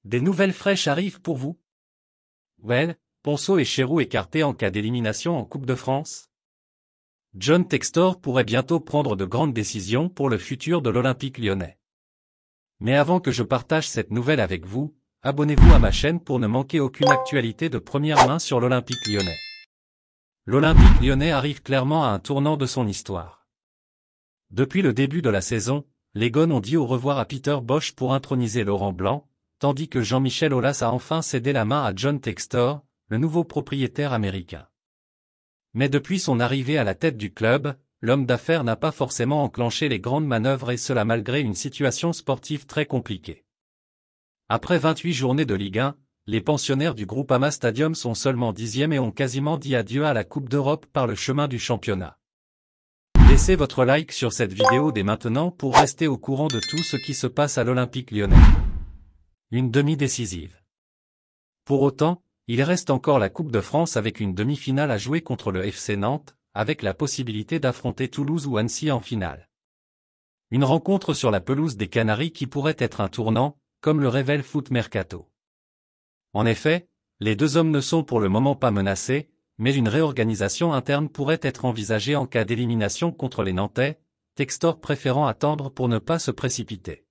Des nouvelles fraîches arrivent pour vous? Well, Ponceau et Chéroux écartés en cas d'élimination en Coupe de France? John Textor pourrait bientôt prendre de grandes décisions pour le futur de l'Olympique lyonnais. Mais avant que je partage cette nouvelle avec vous, abonnez-vous à ma chaîne pour ne manquer aucune actualité de première main sur l'Olympique lyonnais. L'Olympique lyonnais arrive clairement à un tournant de son histoire. Depuis le début de la saison, les Gones ont dit au revoir à Peter Bosz pour introniser Laurent Blanc, tandis que Jean-Michel Aulas a enfin cédé la main à John Textor, le nouveau propriétaire américain. Mais depuis son arrivée à la tête du club, l'homme d'affaires n'a pas forcément enclenché les grandes manœuvres et cela malgré une situation sportive très compliquée. Après 28 journées de Ligue 1, les pensionnaires du Groupama Stadium sont seulement 10e et ont quasiment dit adieu à la Coupe d'Europe par le chemin du championnat. Laissez votre like sur cette vidéo dès maintenant pour rester au courant de tout ce qui se passe à l'Olympique lyonnais. Une demi-décisive. Pour autant, il reste encore la Coupe de France avec une demi-finale à jouer contre le FC Nantes, avec la possibilité d'affronter Toulouse ou Annecy en finale. Une rencontre sur la pelouse des Canaries qui pourrait être un tournant, comme le révèle Foot Mercato. En effet, les deux hommes ne sont pour le moment pas menacés, mais une réorganisation interne pourrait être envisagée en cas d'élimination contre les Nantais, Textor préférant attendre pour ne pas se précipiter.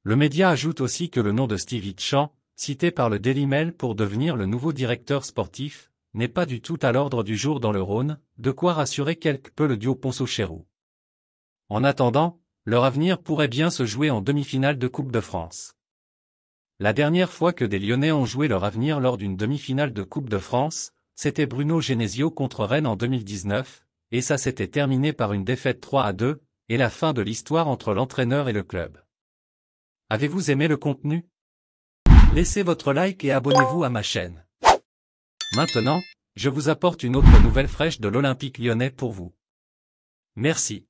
Le média ajoute aussi que le nom de Stevie Tcham, cité par le Daily Mail pour devenir le nouveau directeur sportif, n'est pas du tout à l'ordre du jour dans le Rhône, de quoi rassurer quelque peu le duo Ponceau-Chéroux. En attendant, leur avenir pourrait bien se jouer en demi-finale de Coupe de France. La dernière fois que des Lyonnais ont joué leur avenir lors d'une demi-finale de Coupe de France, c'était Bruno Genesio contre Rennes en 2019, et ça s'était terminé par une défaite 3-2, et la fin de l'histoire entre l'entraîneur et le club. Avez-vous aimé le contenu? Laissez votre like et abonnez-vous à ma chaîne. Maintenant, je vous apporte une autre nouvelle fraîche de l'Olympique lyonnais pour vous. Merci.